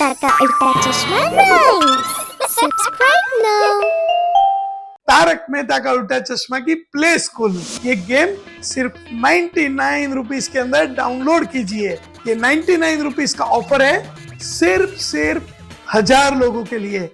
अवतार का उल्टा चश्मा rhymes. Subscribe now. Taarak Mehta Ka उल्टा चश्मा की प्ले स्कूल, ये गेम सिर्फ 99 रुपीज के अंदर डाउनलोड कीजिए। ये 99 रुपीज का ऑफर है, सिर्फ 1000 लोगों के लिए।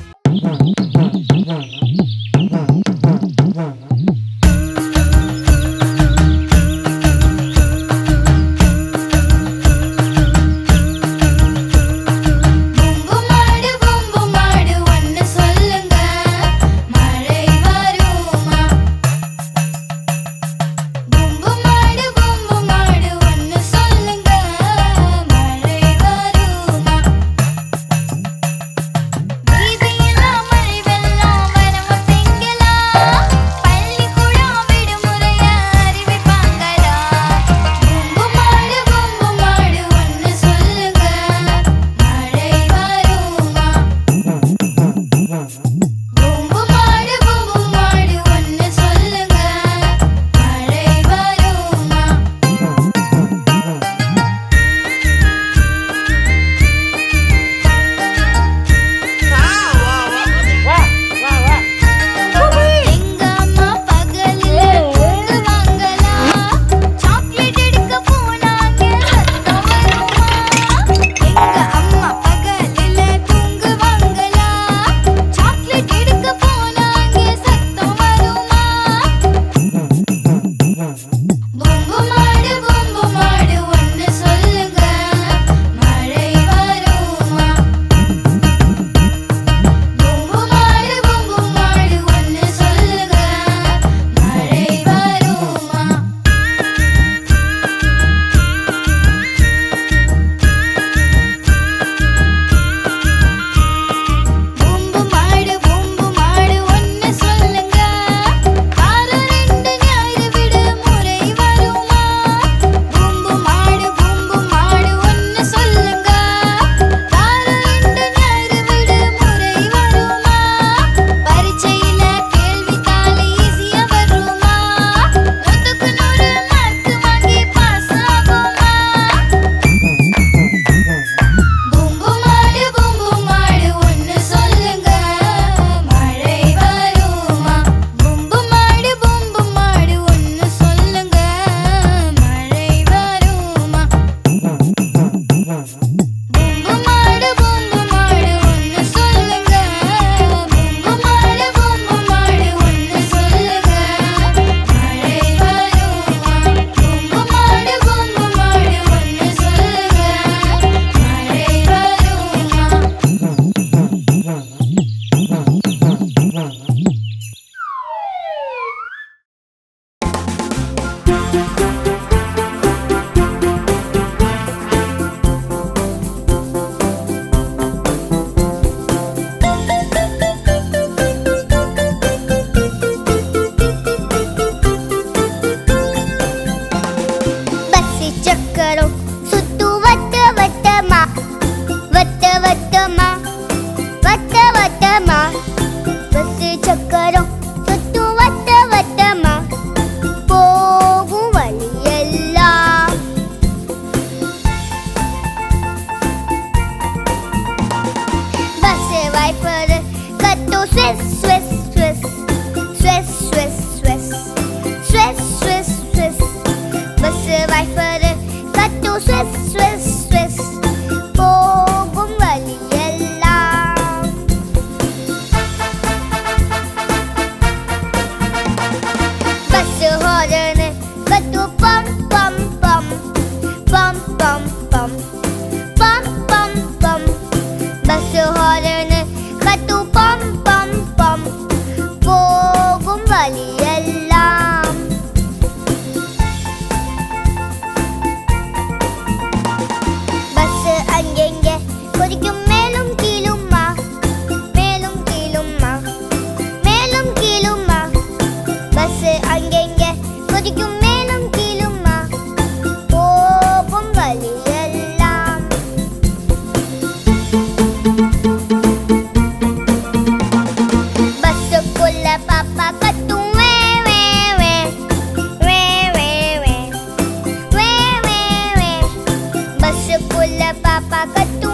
Papa, cut to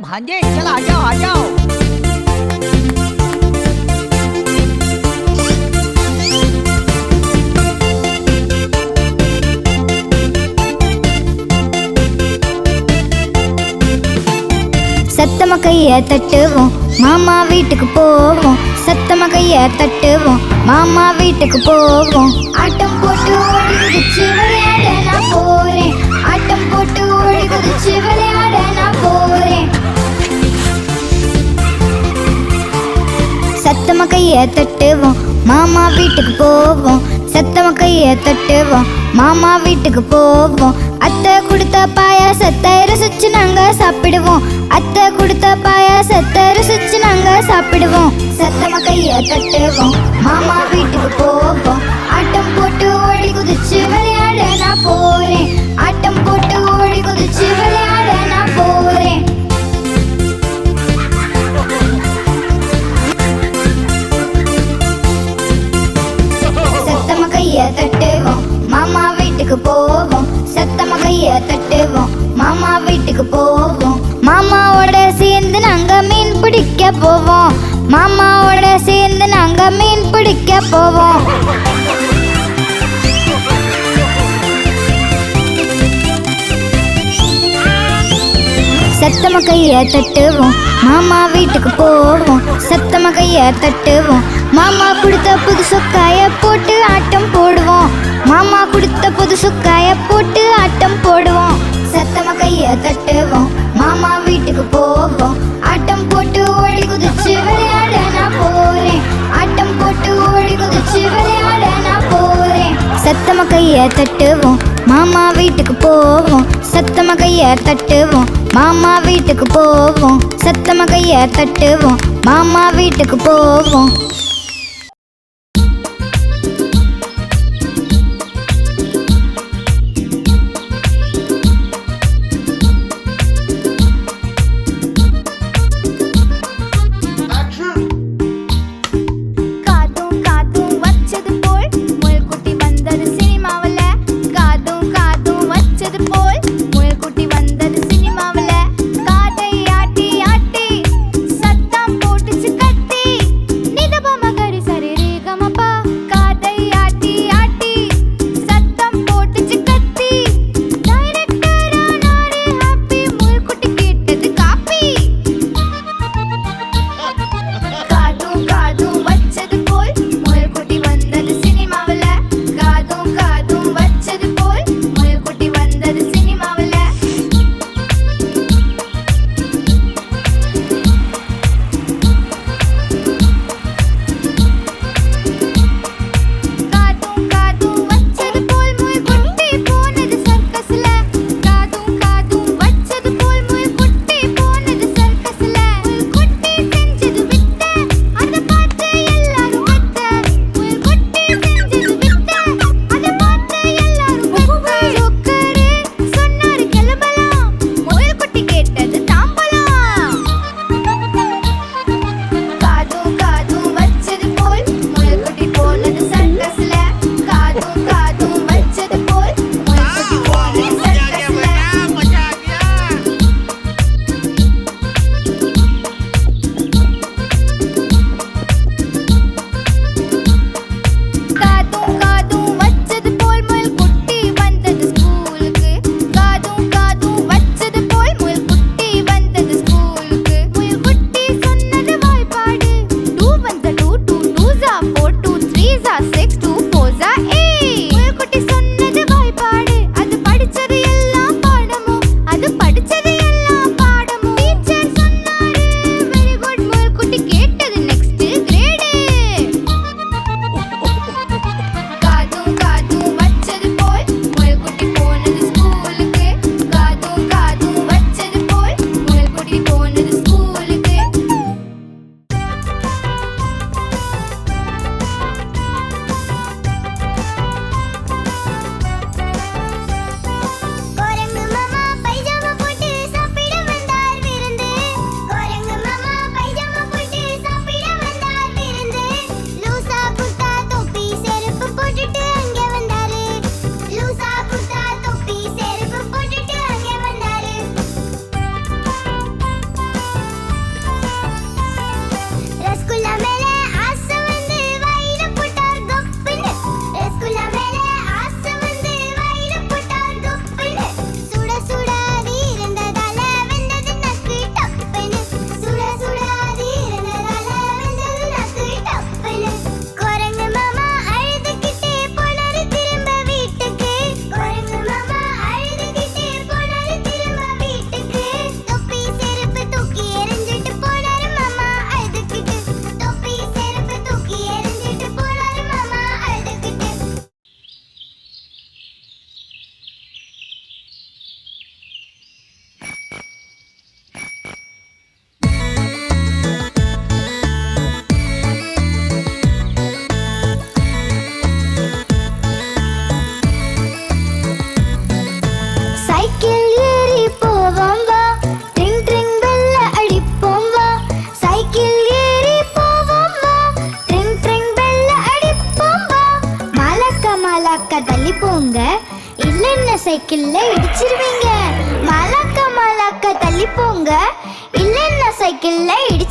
भांजे चल आ जाओ आ जाओ। சத்தமா கைய தட்டுவோம் மாமா வீட்டுக்கு போவோம். சத்தமா கைய தட்டுவோம் மாமா வீட்டுக்கு போவோம். ஆட்டம் போட்டு ஓடி குதிச்சு விளையாட நான் போறேன். ஆட்டம் போட்டு ஓடி குதிச்சு விளையாட நான் போறேன். சத்தமா கைய தட்டுவோம் மாமா வீட்டுக்கு போவோம். சத்தமா கைய தட்டுவோம் மாமா வீட்டுக்கு போவோம். அத்தை கொடுத்த பாயாசத்தை ருசிச்சு நாங்க சாப்பிடுவோம். அத்தை கொடுத்த பாயாசத்தை ருசிச்சு நாங்க சாப்பிடுவோம். சத்தமா கைய தட்டுவோம் மாமா வீட்டுக்கு போவோம். ஆட்டம் போட்டு ஓடி குதிச்சு விளையாட நான் போறேன். ஆட்டம் போட்டு ஓடி குதிச்சு விளையாட நான் போறேன். சத்தமா கைய தட்டுவோம் மாமா வீட்டுக்கு போவோம். சத்தமா கைய தட்டுவோம் மாமா வீட்டுக்கு போவோம். மாமாவோட சேர்ந்து நாங்க மீன் பிடிக்க போவோம். மாமாவோட சேர்ந்து நாங்க மீன் பிடிக்க போவோம். சத்தமா கைய தட்டுவோம் மாமா வீட்டுக்கு போவோம். சத்தமா கைய தட்டுவோம் மாமா கொடுத்த புது சொக்காய போட்டு ஆட்டம் போடுவோம். மாமா கொடுத்த புது சொக்காய போட்டு ஆட்டம் போடுவோம். சத்தமா கைய தட்டுவோம் மாமா வீட்டுக்கு போவோம். ஆட்டம் போட்டு ஓடி குதிச்சு விளையாட நான் போறேன். ஆட்டம் போட்டு ஓடி குதிச்சு விளையாட நான் போறேன். சத்தமா கைய தட்டுவோம் மாமா வீட்டுக்கு போவோம். சத்தமா கைய தட்டுவோம் மாமா வீட்டுக்கு போவோம். சத்தமா கைய தட்டுவோம் மாமா வீட்டுக்கு போவோம். நிதபம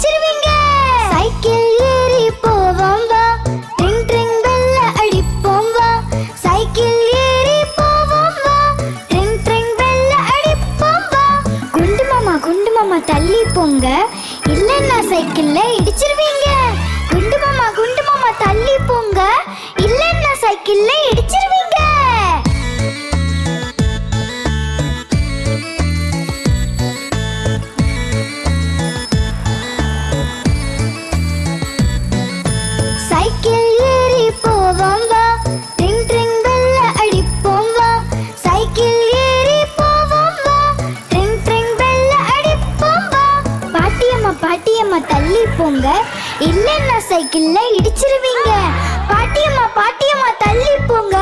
இடிச்சிருவீங்க. சைக்கிள் ஏறி போவோம் வா, ட்ரிங் ட்ரிங் பெல்ல அடிப்போம் வா. சைக்கிள் ஏறி போவோம் வா, ட்ரிங் ட்ரிங் பெல்ல அடிப்போம் வா. குண்டு மாமா தள்ளி போங்க, இல்லன்னா சைக்கிள்ல இடிச்சிருவீங்க. குண்டு மாமா தள்ளி போங்க, இல்லன்னா சைக்கிள்ல இடிச்சிருவீங்க. சைக்கிள் ஏறி போவோம் வா, ட்ரிங் ட்ரிங் பெல்ல அடிப்போம் வா. சைக்கிள் ஏறி போவோம் வா, ட்ரிங் ட்ரிங் பெல்ல அடிப்போம் வா. பாட்டியம்மா தள்ளி போங்க, இல்லன்னா சைக்கிள்ல இடிச்சிருவீங்க. பாட்டியம்மா தள்ளி போங்க,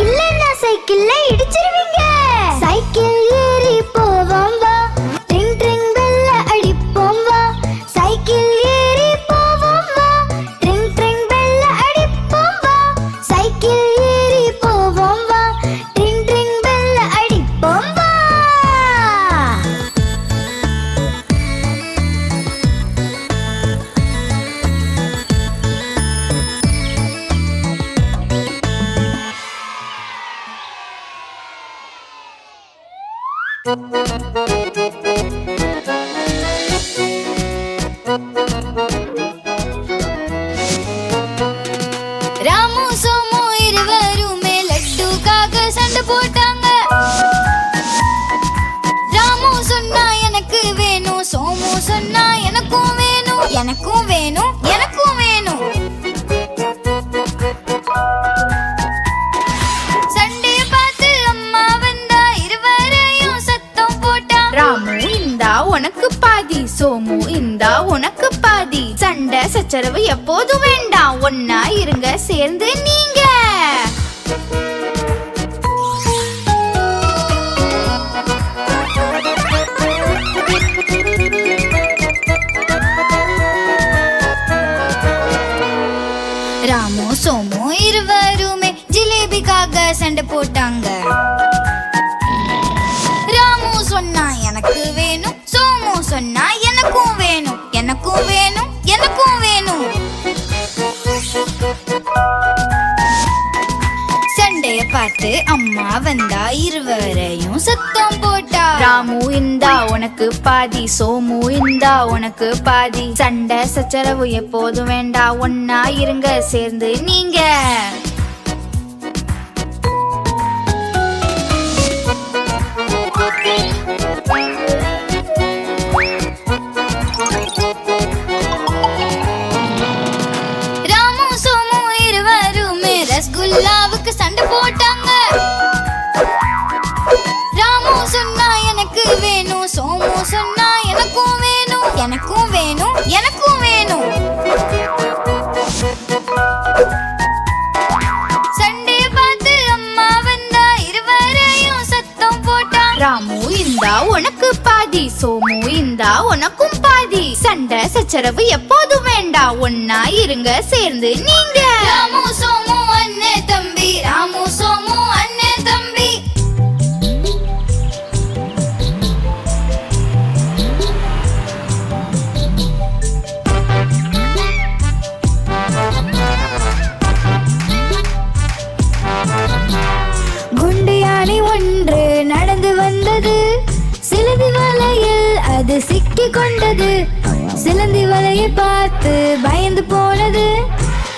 இல்லன்னா சைக்கிள்ல இடிச்சிருவீங்க. சைக்கிள் ஏறி போவோம் வா, ட்ரிங் ட்ரிங் பெல்ல அடிப்போம் வா. சைக்கிள் ஏறி போவோம் வா, ட்ரிங் ட்ரிங் பெல்ல அடிப்போம் வா. சைக்கிள் ஏறி போவோம் வா, ட்ரிங் ட்ரிங் பெல்ல அடிப்போம் வா. ராமு சோமு இருவருமே லட்டுக்காக சண்டை போட்டாங்க. ராமு சொன்னா எனக்கு வேணும், சோமு சொன்னா எனக்கும் வேணும், எனக்கும் வேணும், எனக்கும் வேணும். சண்டைய பார்த்து அம்மா வந்தா, இருவரையும் சத்தம் போட்டா. ராமு இந்தா உனக்கு பாதி, சோமு இந்தா உனக்கு பாதி. சண்டை சச்சரவு எப்போதும் வேண்டாம், ஒன்னா இருங்க சேர்ந்து நீங்க. ராமு சோமு இருவருமே ஜிலேபிக்காக சண்டை போட்டாங்க. ராமு சொன்னா எனக்கு வேணும், சோமு சொன்னா எனக்கும் வேணும், எனக்கும் வேணும், எனக்கும் வேணும். சண்டைய பார்த்து அம்மா வந்தா, இருவரையும் சத்தம் போட்டா. ராமு இந்தா உனக்கு பாதி, சோமு இந்தா உனக்கு பாதி. சண்டை சச்சரவு எப்போதும் வேண்டாம், ஒன்னா இருங்க சேர்ந்து நீங்க. ராமு சோமு இருவருமே ரசகுல்லாவுக்கு சண்டை போட்டாங்க. ராமு சொன்னா எனக்கு வேணும், சோமு சொன்னா எனக்கும் வேணும், எனக்கும் வேணும், எனக்கும் வேணும். சண்டைய பார்த்து அம்மா வந்தா, இருவரையும் சத்தம் போட்டா. ராமு இந்தா உனக்கு பாதி, சோமு இந்தா உனக்கும் பாதி. சண்டை சச்சரவு எப்போதும் வேண்டாம், ஒன்னா இருங்க சேர்ந்து நீங்க. ராமு சோமு அண்ணே தம்பி, ராமு சோமு அண்ணே தம்பி. குண்டு யானை ஒன்று நடந்து வந்தது, சிலந்தி வலையில் அது சிக்கி கொண்டது. சிலந்தி வலையை பார்த்து பயந்து போனது.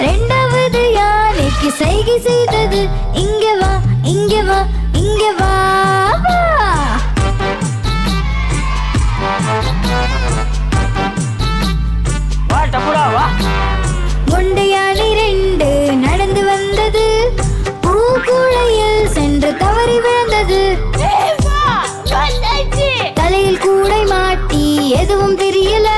இரண்டாவது யானைக்கு சைகை செய்தது, இங்க வா, இங்க வா, இங்க வா, வா. குண்டு யானை ரெண்டு நடந்து வந்தது, பூக்குழையில் சென்று தவறி விழுந்தது. தலையில் கூடை மாட்டி எதுவும் தெரியல.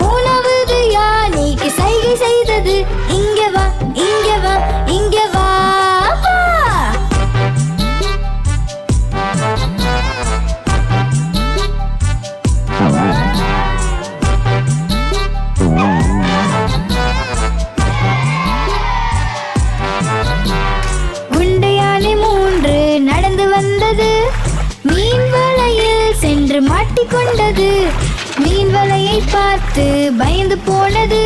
மூணாவது யானைக்கு சைகை செய்தது, இங்க வா, இங்க வா, இங்க வா, வா. குண்டு யானை மூன்று நடந்து வந்தது, மீன் வலையில் சென்று மாட்டிக்கொண்டது. மீன் வலையை பார்த்து பயந்து போனது.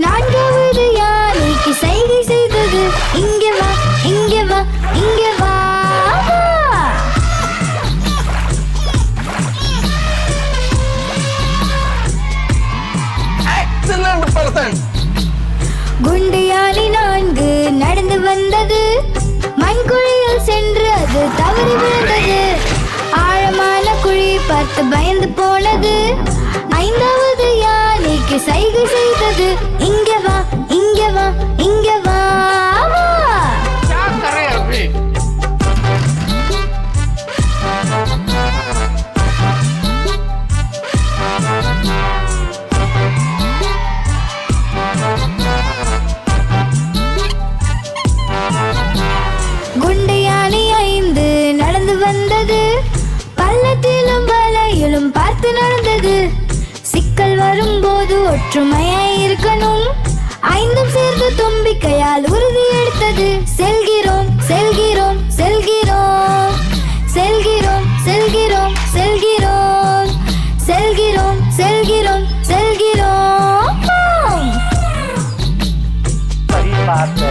நான்காவது யானைக்கு சைகை செய்தது. இங்கே வா, இங்கே வா, இங்கே வா. குண்டு யானை 4 நடந்து வந்தது. மண்குழியில் சென்று அது தவறி விழுந்தது. ஆழமான குழி பார்த்து பயந்து போனது. 5வது யானைக்கு சைகை செய்தது. இங்கே வா, இங்கே வா, இங்கே வா. குண்டு யானை 5 நடந்து வந்தது. பள்ளத்திலும் வலையிலும் பார்த்து நடந்தது. சிக்கல் வரும்போது ஒற்றுமையாய் இருக்கணும். 5 சேர்ந்து தும்பிக்கையால் உறுதி எடுத்தது. செல்கிறோம், செல்கிறோம், செல்கிறோம், செல்கிறோம், செல்கிறோம், செல்கிறோம், செல்கிறோம், செல்கிறோம், செல்கிறோம். சரி பார்த்து.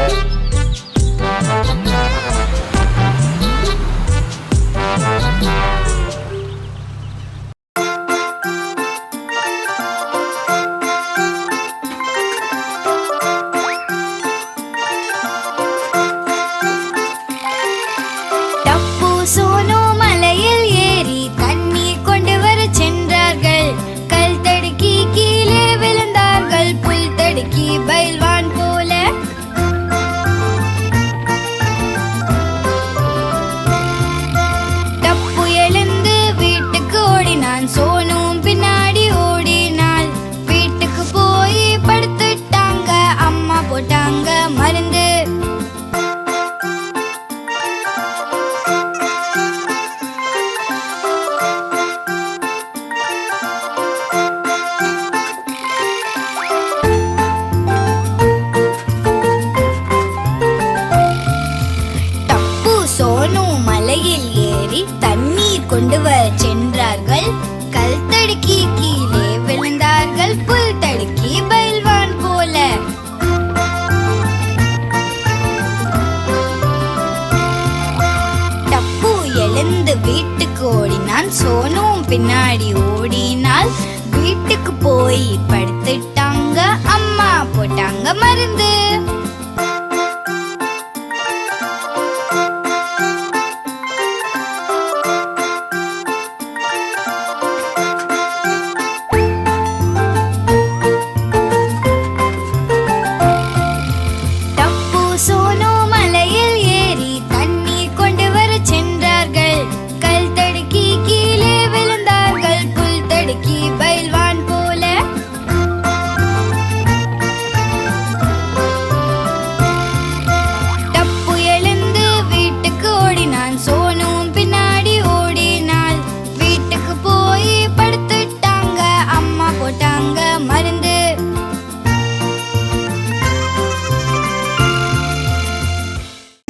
டப்பு சோனு மலையில் ஏறி தண்ணீர் கொண்டு வர சென்றார்கள். கல் தடுக்கி கீழே விழுந்தார்கள். புல் தடுக்கி பயில்வான் போல. டப்பு எழுந்து வீட்டுக்கு ஓடினான். சோனும் பின்னாடி ஓடினாள். வீட்டுக்கு போய் படுத்துட்டாங்க. அம்மா போட்டாங்க மருந்து. டப்பு சோனு மலையில் ஏறி தண்ணீர் கொண்டு வர சென்றார்கள். கல் தடுக்கி கீழே விழுந்தார்கள். புல் தடுக்கி பயில்வான் போல. டப்பு எழுந்து வீட்டுக்கு ஓடினான். சோனும் பின்னாடி